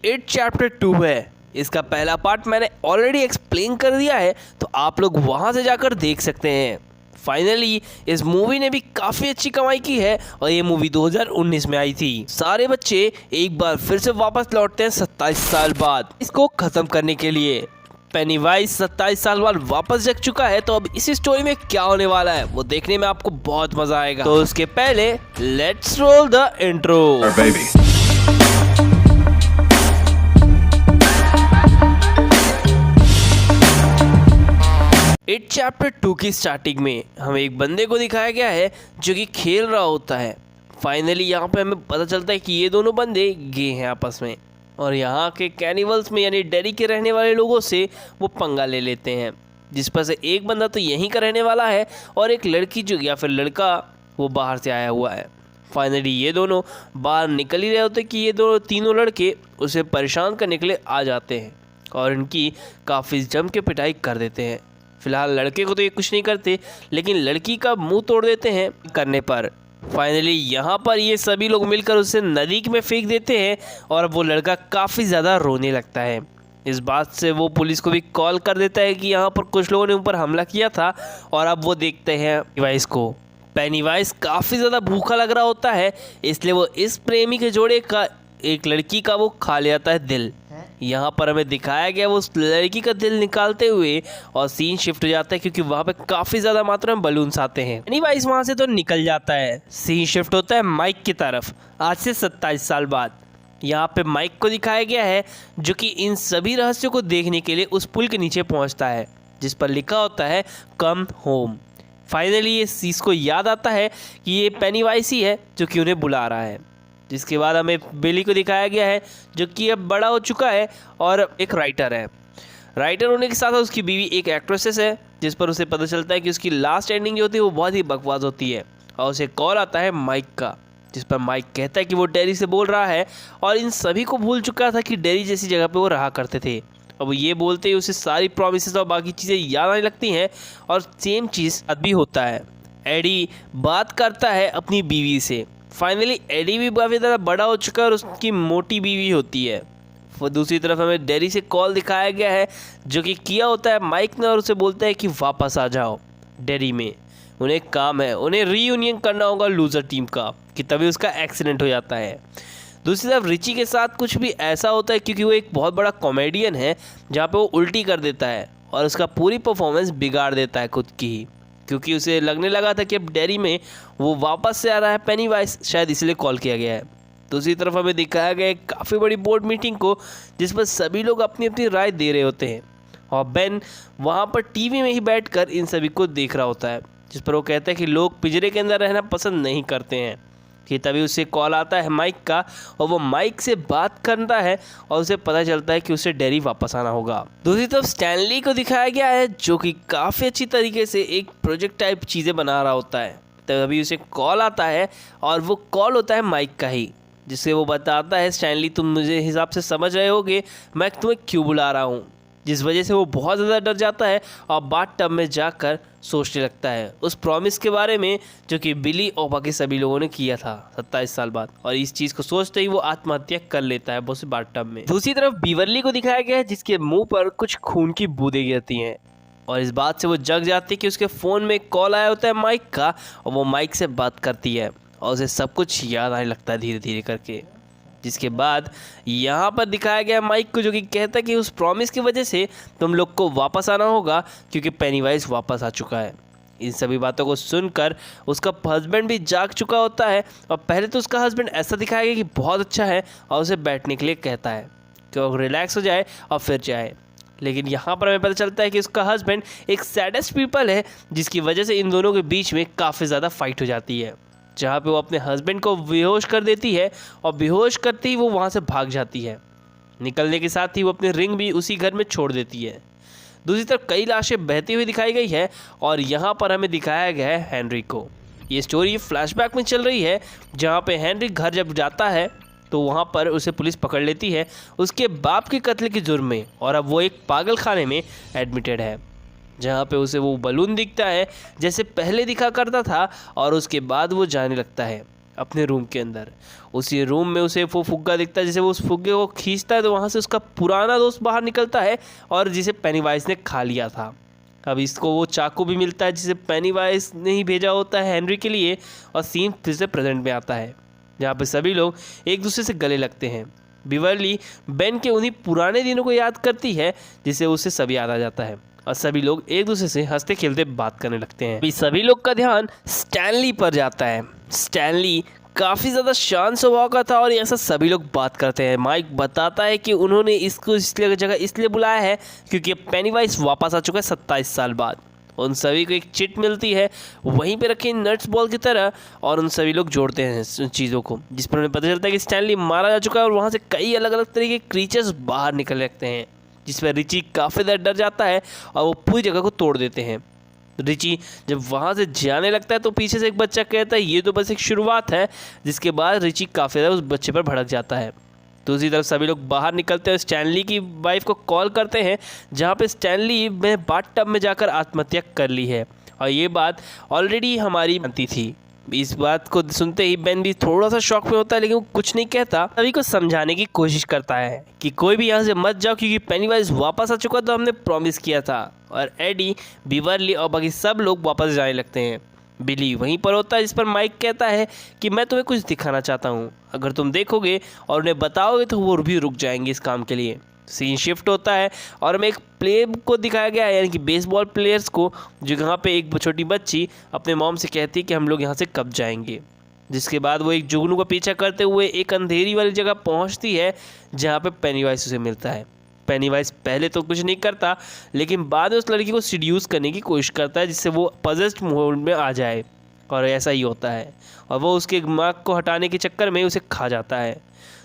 It chapter 2 है। इसका पहला पार्ट मैंने ऑलरेडी एक्सप्लेन कर दिया है, तो आप लोग वहां से जाकर देख सकते हैं। फाइनली इस मूवी ने भी काफ़ी अच्छी कमाई की है और ये मूवी 2019 में आई थी। सारे बच्चे एक बार फिर से वापस लौटते हैं 27 साल बाद इसको ख़त्म करने के लिए। पेनीवाइज 27 साल बाद वापस जग चुका है, तो अब इस स्टोरी में क्या होने वाला है वो देखने में आपको बहुत मज़ा आएगा। तो उसके पहले let's roll the intro. It chapter 2 की स्टार्टिंग में हमें एक बंदे को दिखाया गया है जो कि खेल रहा होता है। फाइनली यहाँ पे हमें पता चलता है कि ये दोनों बंदे गे हैं आपस में, और यहाँ के कैनिवल्स में यानी डेरी के रहने वाले लोगों से वो पंगा ले लेते हैं, जिस पर से एक बंदा तो यहीं का रहने वाला है और एक लड़की जो या फिर लड़का वो बाहर से आया हुआ है। फाइनली ये दोनों बाहर निकल ही रहे होते कि ये दोनों तीनों लड़के उसे परेशान करने के लिए आ जाते हैं और इनकी काफ़ी जम के पिटाई कर देते हैं। फिलहाल लड़के को तो ये कुछ नहीं करते, लेकिन लड़की का मुंह तोड़ देते हैं करने पर। फाइनली यहाँ पर ये सभी लोग मिलकर उसे नदी में फेंक देते हैं और वो लड़का काफ़ी ज़्यादा रोने लगता है। इस बात से वो पुलिस को भी कॉल कर देता है कि यहाँ पर कुछ लोगों ने ऊपर हमला किया था, और अब वो देखते हैं पेनीवाइज को। पेनीवाइज काफ़ी ज़्यादा भूखा लग रहा होता है, इसलिए वो इस प्रेमी के जोड़े का एक लड़की का वो खा ले आता है दिल। यहाँ पर हमें दिखाया गया वो उस लड़की का दिल निकालते हुए, और सीन शिफ्ट हो जाता है क्योंकि वहाँ पे काफ़ी ज़्यादा मात्रा में बलून्स आते हैं। पेनीवाइज वहाँ से तो निकल जाता है। सीन शिफ्ट होता है माइक की तरफ आज से 27 साल बाद। यहाँ पे माइक को दिखाया गया है जो कि इन सभी रहस्यों को देखने के लिए उस पुल के नीचे पहुँचता है जिस पर लिखा होता है कम होम। फाइनली ये चीज़ को याद आता है कि ये पेनीवाइज ही है जो कि उन्हें बुला रहा है। जिसके बाद हमें बिली को दिखाया गया है जो कि अब बड़ा हो चुका है और एक राइटर है। राइटर होने के साथ उसकी बीवी एक एक्ट्रेसेस है, जिस पर उसे पता चलता है कि उसकी लास्ट एंडिंग जो होती है वो बहुत ही बकवास होती है, और उसे कॉल आता है माइक का, जिस पर माइक कहता है कि वो डेरी से बोल रहा है और इन सभी को भूल चुका था कि डेरी जैसी जगह पर वो रहा करते थे। अब ये बोलते ही उसे सारी प्रॉमिसेस और बाकी चीज़ें याद आने लगती हैं, और सेम चीज़ अब भी होता है। एडी बात करता है अपनी बीवी से। फाइनली एडी भी काफ़ी ज़्यादा बड़ा हो चुका है और उसकी मोटी बीवी होती है। वो दूसरी तरफ हमें डेरी से कॉल दिखाया गया है जो कि किया होता है माइक ने, और उसे बोलता है कि वापस आ जाओ डेरी में, उन्हें काम है, उन्हें रीयूनियन करना होगा लूज़र टीम का, कि तभी उसका एक्सीडेंट हो जाता है। दूसरी तरफ रिची के साथ कुछ भी ऐसा होता है क्योंकि वो एक बहुत बड़ा कॉमेडियन है, जहाँ पे वो उल्टी कर देता है और उसका पूरी परफॉर्मेंस बिगाड़ देता है खुद की ही, क्योंकि उसे लगने लगा था कि अब डेरी में वो वापस से आ रहा है पेनीवाइज, शायद इसलिए कॉल किया गया है। दूसरी तरफ हमें दिखाया गया एक काफ़ी बड़ी बोर्ड मीटिंग को, जिस पर सभी लोग अपनी अपनी राय दे रहे होते हैं, और बेन वहाँ पर टीवी में ही बैठकर इन सभी को देख रहा होता है, जिस पर वो कहता है कि लोग पिंजरे के अंदर रहना पसंद नहीं करते हैं। कि तभी उसे कॉल आता है माइक का, और वो माइक से बात करता है और उसे पता चलता है कि उसे डेरी वापस आना होगा। दूसरी तरफ स्टैनली को दिखाया गया है जो कि काफ़ी अच्छी तरीके से एक प्रोजेक्ट टाइप चीज़ें बना रहा होता है। तभी उसे कॉल आता है और वो कॉल होता है माइक का ही, जिससे वो बताता है स्टैनली तुम मुझे हिसाब से समझ रहे होगे मैं तुम्हें क्यों बुला रहा हूँ, जिस वजह से वो बहुत ज़्यादा डर जाता है और बाथ टब में जाकर सोचने लगता है उस प्रॉमिस के बारे में जो कि बिली और बाकी सभी लोगों ने किया था 27 साल बाद, और इस चीज़ को सोचते ही वो आत्महत्या कर लेता है उस बाथ टब में। दूसरी तरफ बीवरली को दिखाया गया है जिसके मुंह पर कुछ खून की बूंदें गिरती हैं, और इस बात से वो जग जाती है कि उसके फ़ोन में कॉल आया होता है माइक का, और वो माइक से बात करती है और उसे सब कुछ याद आने लगता है धीरे धीरे करके। जिसके बाद यहाँ पर दिखाया गया माइक को जो कि कहता है कि उस प्रॉमिस की वजह से तुम लोग को वापस आना होगा क्योंकि पेनीवाइज वापस आ चुका है। इन सभी बातों को सुनकर उसका हस्बैंड भी जाग चुका होता है, और पहले तो उसका हस्बैंड ऐसा दिखाया गया कि बहुत अच्छा है और उसे बैठने के लिए कहता है कि वो रिलैक्स हो जाए और फिर जाए। लेकिन यहाँ पर हमें पता चलता है कि उसका हस्बैंड एक सैडेस्ट पीपल है, जिसकी वजह से इन दोनों के बीच में काफ़ी ज़्यादा फाइट हो जाती है, जहाँ पे वो अपने हस्बैंड को बेहोश कर देती है, और बेहोश करते ही वो वहाँ से भाग जाती है। निकलने के साथ ही वो अपनी रिंग भी उसी घर में छोड़ देती है। दूसरी तरफ कई लाशें बहती हुई दिखाई गई है, और यहाँ पर हमें दिखाया गया है हेनरी को। ये स्टोरी फ्लैशबैक में चल रही है, जहाँ पे हेनरी घर जब जाता है तो वहाँ पर उसे पुलिस पकड़ लेती है उसके बाप के कत्ल के जुर्म में, और अब वो एक पागल खाने में एडमिटेड है, जहाँ पे उसे वो बलून दिखता है जैसे पहले दिखा करता था, और उसके बाद वो जाने लगता है। अपने रूम के अंदर। उसी रूम में उसे वो फुग्गा दिखता है, जिसे वो उस फुग्गे को खींचता है तो वहाँ से उसका पुराना दोस्त बाहर निकलता है और जिसे पेनीवाइज ने खा लिया था। अब इसको वो चाकू भी मिलता है जिसे पेनीवाइज ने ही भेजा होता है हेनरी के लिए, और सीन फिर से प्रेजेंट में आता है जहाँ पे सभी लोग एक दूसरे से गले लगते हैं। बिवर्ली बेन के उन्हीं पुराने दिनों को याद करती है जिससे उसे सब याद आ जाता है और सभी लोग एक दूसरे से हंसते खेलते बात करने लगते हैं। अभी सभी लोग का ध्यान स्टैनली पर जाता है। स्टैनली काफ़ी ज़्यादा शांत स्वभाव का था और ऐसा सभी लोग बात करते हैं। माइक बताता है कि उन्होंने इसको इसलिए जगह इसलिए बुलाया है क्योंकि पेनीवाइज वापस आ चुका है 27 साल बाद। उन सभी को एक चिट मिलती है वहीं पे रखी नट्स बॉल की तरह और उन सभी लोग जोड़ते हैं चीज़ों को, जिस पर उन्हें पता चलता है कि स्टैनली मारा जा चुका है और वहाँ से कई अलग अलग तरह के क्रीचर्स बाहर निकल लगते हैं, जिस पर रिची काफ़ी ज़्यादा डर जाता है और वो पूरी जगह को तोड़ देते हैं। रिची जब वहाँ से जाने लगता है तो पीछे से एक बच्चा कहता है ये तो बस एक शुरुआत है, जिसके बाद रिची काफ़ी ज़्यादा उस बच्चे पर भड़क जाता है। दूसरी तरफ सभी लोग बाहर निकलते हैं, स्टैनली की वाइफ को कॉल करते हैं जहाँ पे स्टैनली ने बाथटब में जाकर आत्महत्या कर ली है और ये बात ऑलरेडी हमारी बनती थी। इस बात को सुनते ही बेन भी थोड़ा सा शॉक में होता है लेकिन वो कुछ नहीं कहता, सभी को समझाने की कोशिश करता है कि कोई भी यहाँ से मत जाओ क्योंकि पेनीवाइज वापस आ चुका तो हमने प्रॉमिस किया था। और एडी, बिवर्ली और बाकी सब लोग वापस जाने लगते हैं। बिली वहीं पर होता है जिस पर माइक कहता है कि मैं तुम्हें कुछ दिखाना चाहता हूँ, अगर तुम देखोगे और उन्हें बताओगे तो वो भी रुक जाएंगे इस काम के लिए। सीन शिफ्ट होता है और हमें एक प्ले को दिखाया गया है, यानी कि बेसबॉल प्लेयर्स को, जो यहाँ पे एक छोटी बच्ची अपने मॉम से कहती है कि हम लोग यहाँ से कब जाएंगे। जिसके बाद वो एक जुगनू का पीछा करते हुए एक अंधेरी वाली जगह पहुँचती है जहाँ पे पेनीवाइज उसे मिलता है। पेनीवाइज पहले तो कुछ नहीं करता लेकिन बाद में उस लड़की को सीड्यूस करने की कोशिश करता है जिससे वो पजेस्ड मोड में आ जाए, और ऐसा ही होता है और वो उसके दिमाग को हटाने के चक्कर में उसे खा जाता है।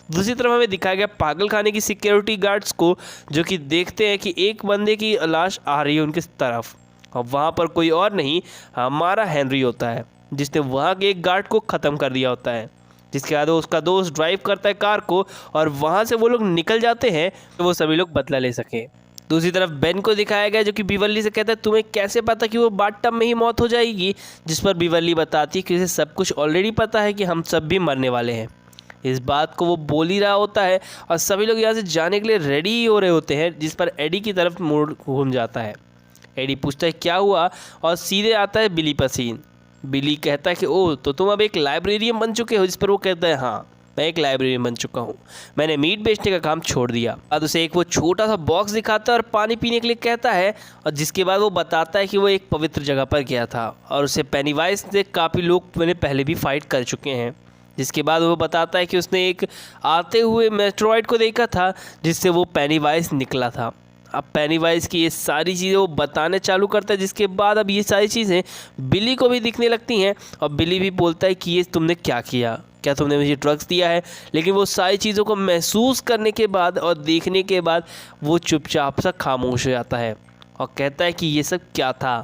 दूसरी तरफ हमें दिखाया गया पागल खाने की सिक्योरिटी गार्ड्स को, जो कि देखते हैं कि एक बंदे की लाश आ रही है उनकी तरफ और वहाँ पर कोई और नहीं हमारा हेनरी होता है जिसने वहाँ के एक गार्ड को ख़त्म कर दिया होता है। जिसके बाद उसका दोस्त ड्राइव करता है कार को और वहाँ से वो लोग निकल जाते हैं तो वो सभी लोग बदला ले सकें। दूसरी तरफ बेन को दिखाया गया जो कि बिवर्ली से कहता है तुम्हें कैसे पता कि वो बाथटब में ही मौत हो जाएगी, जिस पर बिवर्ली बताती है कि उसे सब कुछ ऑलरेडी पता है कि हम सब भी मरने वाले हैं। इस बात को वो बोल ही रहा होता है और सभी लोग यहाँ से जाने के लिए रेडी ही हो रहे होते हैं, जिस पर एडी की तरफ मुड़ घूम जाता है। एडी पूछता है क्या हुआ और सीधे आता है बिली पर सीन। बिली कहता है कि ओह तो तुम अब एक लाइब्रेरियन बन चुके हो, जिस पर वो कहता है हाँ मैं एक लाइब्रेरियन बन चुका हूँ, मैंने मीट बेचने का काम छोड़ दिया। बाद उसे एक वो छोटा सा बॉक्स दिखाता है और पानी पीने के लिए कहता है, और जिसके बाद वो बताता है कि वो एक पवित्र जगह पर गया था और उसे पेनीवाइज से काफ़ी लोग मैंने पहले भी फाइट कर चुके हैं। जिसके बाद वो बताता है कि उसने एक आते हुए मेट्रॉइड को देखा था जिससे वो पेनीवाइज निकला था। अब पेनीवाइज की ये सारी चीज़ें वो बताने चालू करता है, जिसके बाद अब ये सारी चीज़ें बिली को भी दिखने लगती हैं और बिली भी बोलता है कि ये तुमने क्या किया, क्या तुमने मुझे ड्रग्स दिया है। लेकिन वो सारी चीज़ों को महसूस करने के बाद और देखने के बाद वो चुपचाप सा खामोश हो जाता है और कहता है कि ये सब क्या था।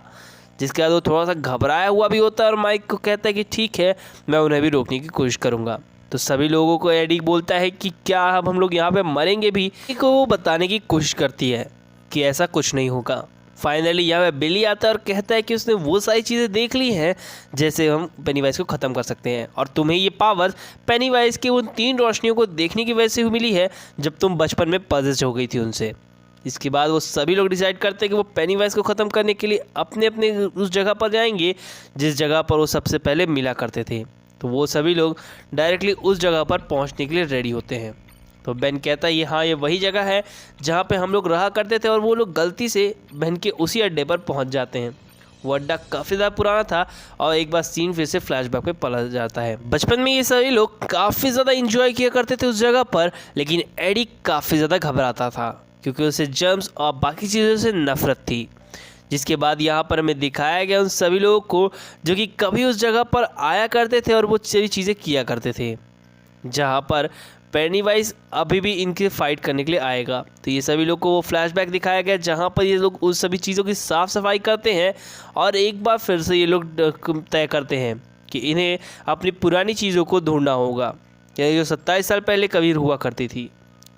जिसके बाद वो थोड़ा सा घबराया हुआ भी होता है और माइक को कहता है कि ठीक है मैं उन्हें भी रोकने की कोशिश करूँगा। तो सभी लोगों को एडी बोलता है कि क्या अब हम लोग यहाँ पे मरेंगे भी, को वो बताने की कोशिश करती है कि ऐसा कुछ नहीं होगा। फाइनली यहाँ पे बिली आता है और कहता है कि उसने वो सारी चीज़ें देख ली हैं जैसे हम पेनीवाइज को ख़त्म कर सकते हैं, और तुम्हें ये पावर पेनीवाइज की उन 3 रोशनियों को देखने की वजह से मिली है जब तुम बचपन में पजेस्ड हो गई थी उनसे। इसके बाद वो सभी लोग डिसाइड करते हैं कि वो पेनीवाइज को ख़त्म करने के लिए अपने अपने उस जगह पर जाएंगे जिस जगह पर वो सबसे पहले मिला करते थे। तो वो सभी लोग डायरेक्टली उस जगह पर पहुंचने के लिए रेडी होते हैं। तो बेन कहता है ये वही जगह है जहाँ पे हम लोग रहा करते थे, और वो लोग गलती से बेन के उसी अड्डे पर पहुँच जाते हैं। वो अड्डा काफ़ी ज़्यादा पुराना था और एक बार सीन फिर से फ्लैशबैक में पलट जाता है। बचपन में ये सभी लोग काफ़ी ज़्यादा इंजॉय किया करते थे उस जगह पर, लेकिन एडी काफ़ी ज़्यादा घबराता था क्योंकि उसे जर्म्स और बाकी चीज़ों से नफरत थी। जिसके बाद यहाँ पर हमें दिखाया गया उन सभी लोगों को जो कि कभी उस जगह पर आया करते थे और वो सभी चीज़ें किया करते थे जहाँ पर पेनीवाइज अभी भी इनके फाइट करने के लिए आएगा। तो ये सभी लोग को वो फ्लैशबैक दिखाया गया जहाँ पर ये लोग उस सभी चीज़ों की साफ़ सफाई करते हैं और एक बार फिर से ये लोग तय करते हैं कि इन्हें अपनी पुरानी चीज़ों को ढूंढना होगा, यानी जो 27 साल पहले कभी हुआ करती थी।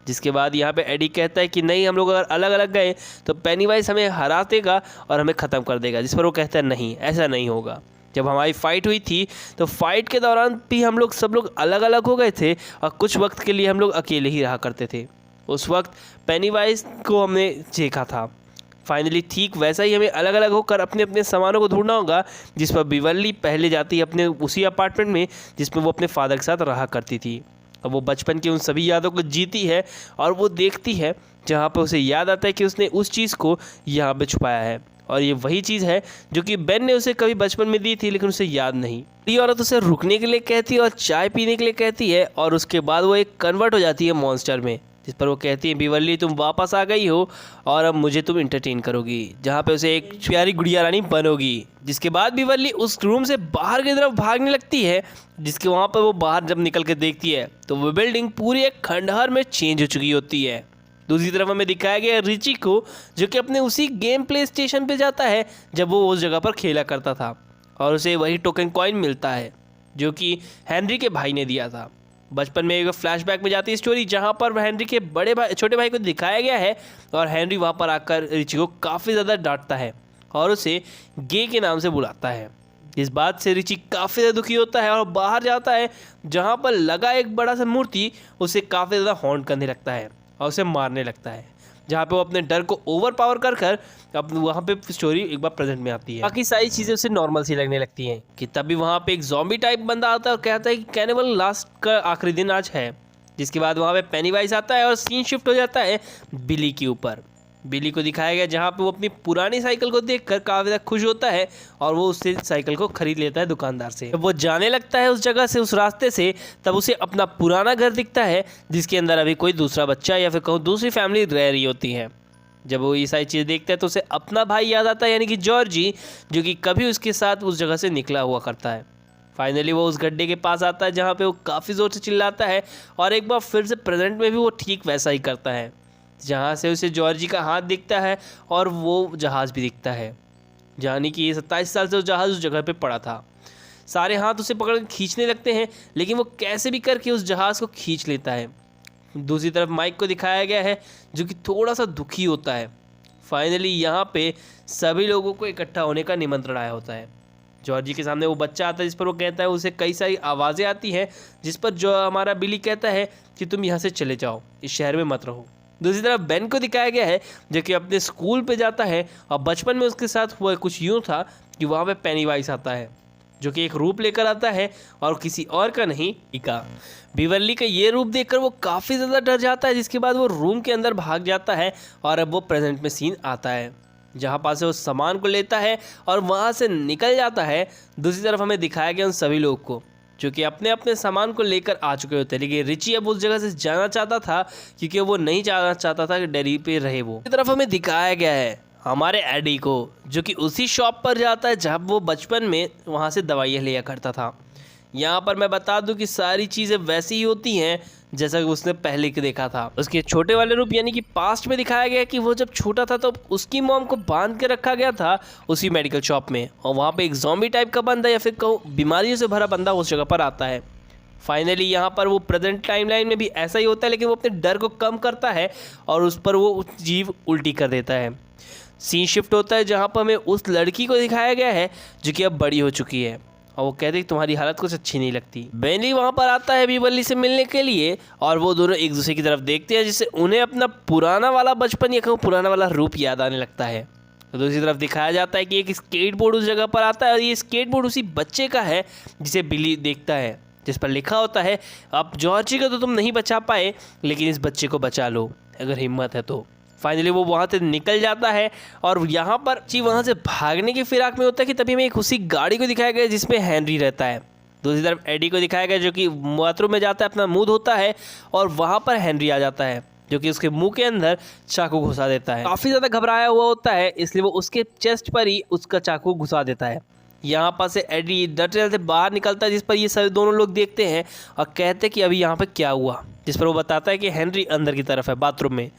जिसके बाद यहाँ पे एडी कहता है कि नहीं, हम लोग अगर अलग अलग गए तो पेनीवाइज हमें हरा देगा और हमें ख़त्म कर देगा। जिस पर वो कहता है नहीं, ऐसा नहीं होगा, जब हमारी फ़ाइट हुई थी तो फाइट के दौरान भी हम लोग सब लोग अलग अलग हो गए थे और कुछ वक्त के लिए हम लोग अकेले ही रहा करते थे। उस वक्त पेनीवाइज को हमने देखा था। फाइनली ठीक वैसा ही हमें अलग अलग होकर अपने अपने सामानों को ढूंढना होगा, जिस पर बिवरली पहले जाती है अपने उसी अपार्टमेंट में जिसमें वो अपने फादर के साथ रहा करती थी। और वो बचपन की उन सभी यादों को जीती है और वो देखती है जहाँ पर उसे याद आता है कि उसने उस चीज़ को यहाँ पे छुपाया है, और ये वही चीज़ है जो कि बेन ने उसे कभी बचपन में दी थी लेकिन उसे याद नहीं। ये औरत उसे रुकने के लिए कहती है और चाय पीने के लिए कहती है, और उसके बाद वो एक कन्वर्ट हो जाती है मॉन्स्टर में, जिस पर वो कहती है बिवरली तुम वापस आ गई हो और अब मुझे तुम इंटरटेन करोगी, जहाँ पे उसे एक प्यारी गुड़िया रानी बनोगी। जिसके बाद बिवरली उस रूम से बाहर की तरफ भागने लगती है, जिसके वहाँ पर वो बाहर जब निकल के देखती है तो वो बिल्डिंग पूरी एक खंडहर में चेंज हो चुकी होती है। दूसरी तरफ हमें दिखाया गया रिची को, जो कि अपने उसी गेम प्ले स्टेशन पे जाता है जब वो उस जगह पर खेला करता था, और उसे वही टोकन कॉइन मिलता है जो कि हेनरी के भाई ने दिया था। बचपन में एक फ्लैशबैक में जाती है स्टोरी, जहाँ पर हेनरी के छोटे भाई को दिखाया गया है, और हेनरी वहाँ पर आकर रिची को काफ़ी ज़्यादा डांटता है और उसे गे के नाम से बुलाता है। इस बात से रिची काफ़ी ज़्यादा दुखी होता है और बाहर जाता है, जहाँ पर लगा एक बड़ा सा मूर्ति उसे काफ़ी ज़्यादा हॉन्ट करने लगता है और उसे मारने लगता है, जहाँ पे वो अपने डर को ओवर पावर कर अब वहाँ पे स्टोरी एक बार प्रेजेंट में आती है। बाकी सारी चीज़ें उसे नॉर्मल सी लगने लगती हैं कि तभी वहाँ पे एक ज़ॉम्बी टाइप बंदा आता है और कहता है कि कैनिबल लास्ट का आखिरी दिन आज है। जिसके बाद वहाँ पे पेनीवाइज आता है और सीन शिफ्ट हो जाता है बिली के ऊपर। बिली को दिखाया गया जहाँ पे वो अपनी पुरानी साइकिल को देखकर काफ़ी ज़्यादा खुश होता है और वो उससे साइकिल को खरीद लेता है दुकानदार से। जब वो जाने लगता है उस जगह से, उस रास्ते से, तब उसे अपना पुराना घर दिखता है जिसके अंदर अभी कोई दूसरा बच्चा या फिर कहूँ दूसरी फैमिली रह रही होती है। जब वो ये सारी चीज़ें देखता है तो उसे अपना भाई याद आता है, यानी कि जॉर्जी, जो कि कभी उसके साथ उस जगह से निकला हुआ करता है। फाइनली वो उस गड्ढे के पास आता है जहाँ पे वो काफ़ी ज़ोर से चिल्लाता है और एक बार फिर से प्रेजेंट में भी वो ठीक वैसा ही करता है, जहाँ से उसे जॉर्जी का हाथ दिखता है और वो जहाज़ भी दिखता है, यानी कि ये 27 साल से वो जहाज़ उस जगह पे पड़ा था। सारे हाथ उसे पकड़ के खींचने लगते हैं, लेकिन वो कैसे भी करके उस जहाज़ को खींच लेता है। दूसरी तरफ माइक को दिखाया गया है जो कि थोड़ा सा दुखी होता है। फाइनली यहाँ पे सभी लोगों को इकट्ठा होने का निमंत्रण आया होता है। जॉर्जी के सामने वो बच्चा आता है जिस पर वो कहता है, उसे कई सारी आवाज़ें आती हैं जिस पर जो हमारा बिली कहता है कि तुम यहाँ से चले जाओ, इस शहर में मत रहो। दूसरी तरफ बेन को दिखाया गया है जो कि अपने स्कूल पे जाता है और बचपन में उसके साथ हुआ कुछ यूँ था कि वहाँ पे पेनीवाइज आता है जो कि एक रूप लेकर आता है और किसी और का नहीं, का बिवरली का ये रूप देखकर वो काफ़ी ज़्यादा डर जाता है, जिसके बाद वो रूम के अंदर भाग जाता है और अब वो प्रेजेंट में सीन आता है जहाँ पास से उस सामान को लेता है और वहाँ से निकल जाता है। दूसरी तरफ हमें दिखाया गया उन सभी लोग को जो कि अपने अपने सामान को लेकर आ चुके होते हैं, लेकिन रिची अब उस जगह से जाना चाहता था क्योंकि वो नहीं जाना चाहता था कि डेरी पे रहे। वो दूसरी तरफ हमें दिखाया गया है हमारे एडी को जो कि उसी शॉप पर जाता है जहाँ वो बचपन में वहाँ से दवाइयाँ लिया करता था। यहाँ पर मैं बता दूं कि सारी चीज़ें वैसी ही होती हैं जैसा कि उसने पहले के देखा था। उसके छोटे वाले रूप यानी कि पास्ट में दिखाया गया कि वो जब छोटा था तो उसकी मॉम को बांध के रखा गया था उसी मेडिकल शॉप में, और वहाँ पे एक ज़ॉम्बी टाइप का बंदा या फिर कहूँ बीमारियों से भरा बंदा उस जगह पर आता है। फाइनली यहाँ पर वो प्रेजेंट टाइमलाइन में भी ऐसा ही होता है, लेकिन वो अपने डर को कम करता है और उस पर वो जीव उल्टी कर देता है। सीन शिफ्ट होता है जहाँ पर हमें उस लड़की को दिखाया गया है जो कि अब बड़ी हो चुकी है और वो कहते हैं तुम्हारी हालत कुछ अच्छी नहीं लगती। बेनली वहाँ पर आता है बिवरली से मिलने के लिए और वो दोनों एक दूसरे की तरफ देखते हैं जिससे उन्हें अपना पुराना वाला बचपन या कहूँ पुराना वाला रूप याद आने लगता है। तो दूसरी तरफ दिखाया जाता है कि एक स्केट बोर्ड उस जगह पर आता है और ये स्केट बोर्ड उसी बच्चे का है जिसे बिली देखता है, जिस पर लिखा होता है अब जॉर्जी को तो तुम नहीं बचा पाए लेकिन इस बच्चे को बचा लो अगर हिम्मत है तो। फाइनली वो वहाँ से निकल जाता है और यहाँ पर जी वहाँ से भागने की फिराक में होता है कि तभी हमें एक उसी गाड़ी को दिखाया गया जिसमें हेनरी रहता है। दूसरी तरफ एडी को दिखाया गया जो कि बाथरूम में जाता है, अपना मुंह धोता है और वहाँ पर हेनरी आ जाता है जो कि उसके मुंह के अंदर चाकू घुसा देता है। काफ़ी ज़्यादा घबराया हुआ होता है इसलिए वो उसके चेस्ट पर ही उसका चाकू घुसा देता है। यहाँ पर से एडी डर से बाहर निकलता है जिस पर ये सभी दोनों लोग देखते हैं और कहते हैं कि अभी यहाँ पर क्या हुआ, जिस पर वो बताता है कि हेनरी अंदर की तरफ है बाथरूम में।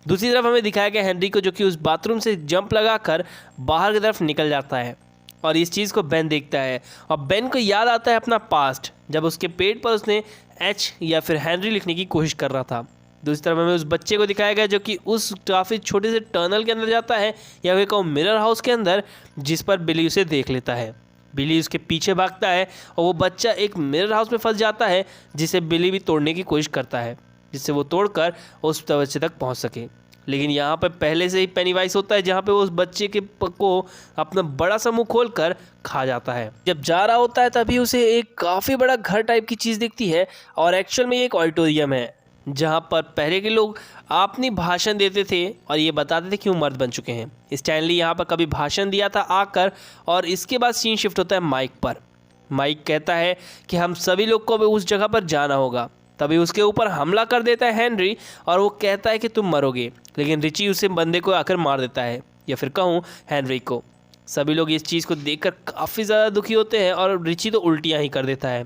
दूसरी तरफ हमें दिखाया गया हेनरी को जो कि उस बाथरूम से जंप लगाकर बाहर की तरफ निकल जाता है और इस चीज़ को बेन देखता है और बेन को याद आता है अपना पास्ट जब उसके पेट पर उसने एच या फिर हेनरी लिखने की कोशिश कर रहा था। दूसरी तरफ हमें उस बच्चे को दिखाया गया जो कि उस काफ़ी छोटे से टनल के अंदर जाता है या फिर कहूँ मिरर हाउस के अंदर, जिस पर बिली उसे देख लेता है। बिली उसके पीछे भागता है और वो बच्चा एक मिरर हाउस में फंस जाता है, जिसे बिली भी तोड़ने की कोशिश करता है, जिससे वो तोड़कर उस बच्चे तक पहुंच सके। लेकिन यहाँ पर पहले से ही पेनीवाइज होता है, जहाँ पे वो उस बच्चे के को अपना बड़ा सा मुंह खोलकर खा जाता है। जब जा रहा होता है तभी उसे एक काफ़ी बड़ा घर टाइप की चीज़ दिखती है और एक्चुअल में ये एक ऑडिटोरियम है, जहाँ पर पहले के लोग अपनी भाषण देते थे और ये बताते थे कि वो मर्द बन चुके हैं। स्टैनली यहाँ पर कभी भाषण दिया था आकर, और इसके बाद सीन शिफ्ट होता है माइक पर। माइक कहता है कि हम सभी लोग को भी उस जगह पर जाना होगा। तभी उसके ऊपर हमला कर देता है हेनरी और वो कहता है कि तुम मरोगे, लेकिन रिची उसे बंदे को आकर मार देता है, या फिर कहूँ हेनरी को। सभी लोग इस चीज़ को देखकर काफ़ी ज़्यादा दुखी होते हैं और रिची तो उल्टियाँ ही कर देता है।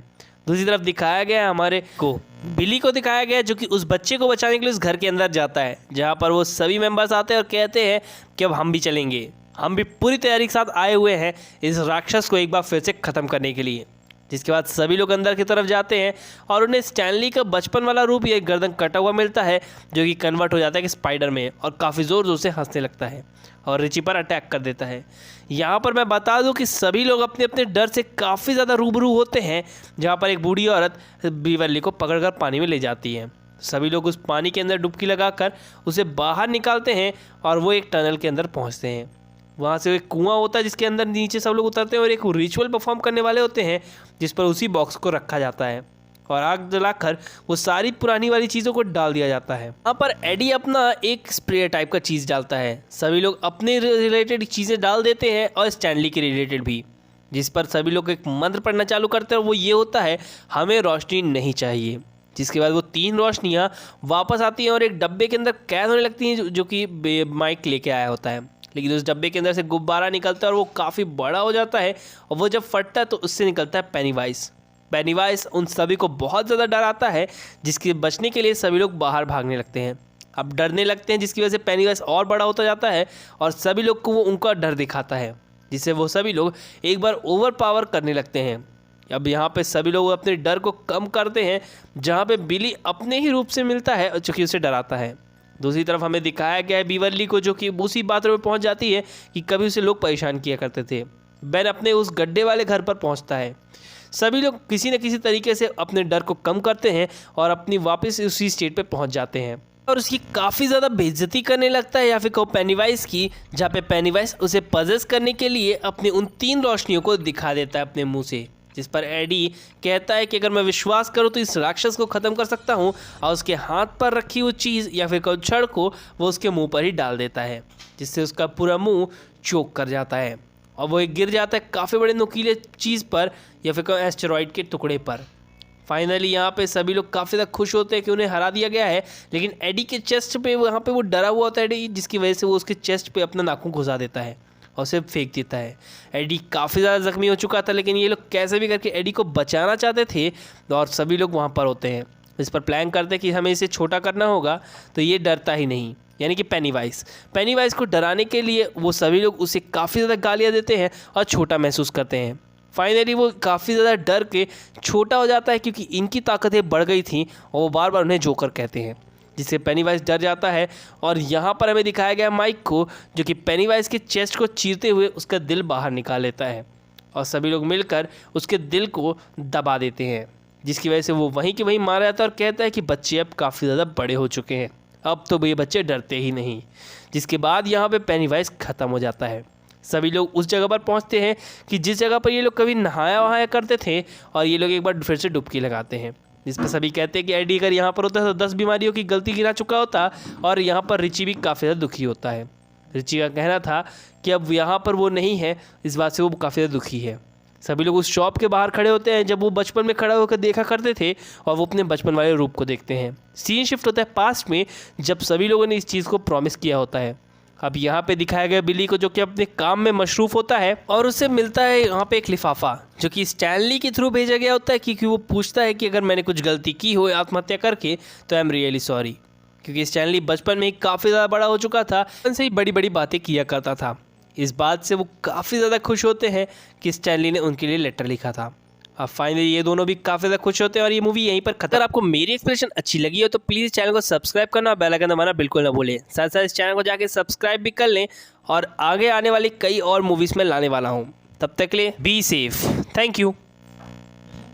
दूसरी तरफ दिखाया गया है हमारे को बिली को दिखाया गया है, जो कि उस बच्चे को बचाने के लिए उस घर के अंदर जाता है, जहाँ पर वो सभी मेंबर्स आते हैं और कहते हैं कि अब हम भी चलेंगे, हम भी पूरी तैयारी के साथ आए हुए हैं इस राक्षस को एक बार फिर से ख़त्म करने के लिए। जिसके बाद सभी लोग अंदर की तरफ जाते हैं और उन्हें स्टैनली का बचपन वाला रूप, ये गर्दन कटा हुआ मिलता है, जो कि कन्वर्ट हो जाता है कि स्पाइडर में, और काफ़ी ज़ोर ज़ोर से हंसने लगता है और रिची पर अटैक कर देता है। यहाँ पर मैं बता दूं कि सभी लोग अपने अपने डर से काफ़ी ज़्यादा रूबरू होते हैं, जहाँ पर एक बूढ़ी औरत बीवरली को पकड़कर पानी में ले जाती है। सभी लोग उस पानी के अंदर डुबकी लगाकर उसे बाहर निकालते हैं और वो एक टनल के अंदर पहुँचते हैं। वहाँ से एक कुआं होता है जिसके अंदर नीचे सब लोग उतरते हैं और एक रिचुअल परफॉर्म करने वाले होते हैं, जिस पर उसी बॉक्स को रखा जाता है और आग जलाकर वो सारी पुरानी वाली चीज़ों को डाल दिया जाता है। वहाँ पर एडी अपना एक स्प्रे टाइप का चीज़ डालता है। सभी लोग अपने रिलेटेड चीज़ें डाल देते हैं और स्टैनली के रिलेटेड भी, जिस पर सभी लोग एक मंत्र पढ़ना चालू करते हैं और वो ये होता है, हमें रोशनी नहीं चाहिए। जिसके बाद वो 3 रोशनियाँ वापस आती हैं और एक डब्बे के अंदर कैद होने लगती हैं, जो कि माइक लेके आया होता है। लेकिन उस डब्बे के अंदर से गुब्बारा निकलता है और वो काफ़ी बड़ा हो जाता है, और वो जब फटता है तो उससे निकलता है पेनीवाइज। पेनीवाइज उन सभी को बहुत ज़्यादा डराता है, जिसके बचने के लिए सभी लोग बाहर भागने लगते हैं। अब डरने लगते हैं, जिसकी वजह से पेनीवाइज और बड़ा होता जाता है और सभी लोग को वो उनका डर दिखाता है, जिससे वो सभी लोग एक बार ओवर पावर करने लगते हैं। अब यहाँ पे सभी लोग अपने डर को कम करते हैं, जहाँ पे बिली अपने ही रूप से मिलता है, जो कि उसे डराता है। दूसरी तरफ हमें दिखाया गया है बीवरली को, जो कि उसी बात में पहुँच जाती है कि कभी उसे लोग परेशान किया करते थे। बेन अपने उस गड्ढे वाले घर पर पहुँचता है। सभी लोग किसी न किसी तरीके से अपने डर को कम करते हैं और अपनी वापस उसी स्टेट पे पहुंच जाते हैं, और उसकी काफ़ी ज़्यादा बेइज्जती करने लगता है, या फिर कहो पेनीवाइज की, जहाँ पे पेनीवाइज उसे पजेस करने के लिए अपनी उन 3 रोशनियों को दिखा देता है अपने मुंह से। जिस पर एडी कहता है कि अगर मैं विश्वास करूं तो इस राक्षस को ख़त्म कर सकता हूं, और उसके हाथ पर रखी हुई चीज़ या फिर कहो छड़ को वो उसके मुंह पर ही डाल देता है, जिससे उसका पूरा मुंह चोक कर जाता है और वो एक गिर जाता है काफ़ी बड़े नुकीले चीज़ पर, या फिर कहो एस्टेरॉइड के टुकड़े पर। फाइनली यहाँ पे सभी लोग काफ़ी ज़्यादा खुश होते हैं कि उन्हें हरा दिया गया है, लेकिन एडी के चेस्ट पे वहाँ पे वो डरा हुआ होता है एडी, जिसकी वजह से वो उसके चेस्ट पे अपना नाखून घुसा देता है और उसे फेंक देता है। एडी काफ़ी ज़्यादा ज़ख्मी हो चुका था, लेकिन ये लोग कैसे भी करके एडी को बचाना चाहते थे, और सभी लोग वहाँ पर होते हैं। इस पर प्लान करते हैं कि हमें इसे छोटा करना होगा, तो ये डरता ही नहीं, यानी कि पेनीवाइज को डराने के लिए वो सभी लोग उसे काफ़ी ज़्यादा गालियाँ देते हैं और छोटा महसूस करते हैं। फाइनली वो काफ़ी ज़्यादा डर के छोटा हो जाता है, क्योंकि इनकी ताकतें बढ़ गई थी और वो बार बार उन्हें जोकर कहते हैं, जिससे पेनीवाइज डर जाता है। और यहाँ पर हमें दिखाया गया माइक को, जो कि पेनीवाइज के चेस्ट को चीरते हुए उसका दिल बाहर निकाल लेता है, और सभी लोग मिलकर उसके दिल को दबा देते हैं, जिसकी वजह से वो वहीं के वहीं मारा जाता है और कहता है कि बच्चे अब काफ़ी ज़्यादा बड़े हो चुके हैं, अब तो ये बच्चे डरते ही नहीं। जिसके बाद यहाँ पे पेनीवाइज ख़त्म हो जाता है। सभी लोग उस जगह पर पहुँचते हैं कि जिस जगह पर ये लोग कभी नहाया वहाया करते थे, और ये लोग एक बार फिर से डुबकी लगाते हैं, जिस पर सभी कहते हैं कि एडी अगर यहाँ पर होता तो 10 बीमारियों की गलती गिरा चुका होता। और यहाँ पर रिची भी काफ़ी ज़्यादा दुखी होता है। रिची का कहना था कि अब यहाँ पर वो नहीं है, इस बात से वो काफ़ी ज़्यादा दुखी है। सभी लोग उस शॉप के बाहर खड़े होते हैं जब वो बचपन में खड़ा होकर देखा करते थे, और वो अपने बचपन वाले रूप को देखते हैं। सीन शिफ्ट होता है पास्ट में, जब सभी लोगों ने इस चीज़ को प्रॉमिस किया होता है। अब यहाँ पे दिखाया गया बिली को, जो कि अपने काम में मशरूफ़ होता है, और उससे मिलता है यहाँ पे एक लिफाफा, जो कि स्टैनली के थ्रू भेजा गया होता है, क्योंकि वो पूछता है कि अगर मैंने कुछ गलती की हो आत्महत्या करके तो आई एम रियली सॉरी। क्योंकि स्टैनली बचपन में काफ़ी ज़्यादा बड़ा हो चुका था, उनसे ही बड़ी बड़ी बातें किया करता था। इस बात से वो काफ़ी ज़्यादा खुश होते हैं कि स्टैनली ने उनके लिए लेटर लिखा था। अब फाइनली ये दोनों भी काफ़ी ज़्यादा खुश होते हैं और ये मूवी यहीं पर खत्म। अगर आपको मेरी एक्सप्लेनेशन अच्छी लगी हो तो प्लीज़ चैनल को सब्सक्राइब करना और बेल आइकन दबाना बिल्कुल ना भूलें। साथ साथ इस चैनल को जाके सब्सक्राइब भी कर लें, और आगे आने वाली कई और मूवीज़ में लाने वाला हूँ। तब तक के लिए बी सेफ। Thank you.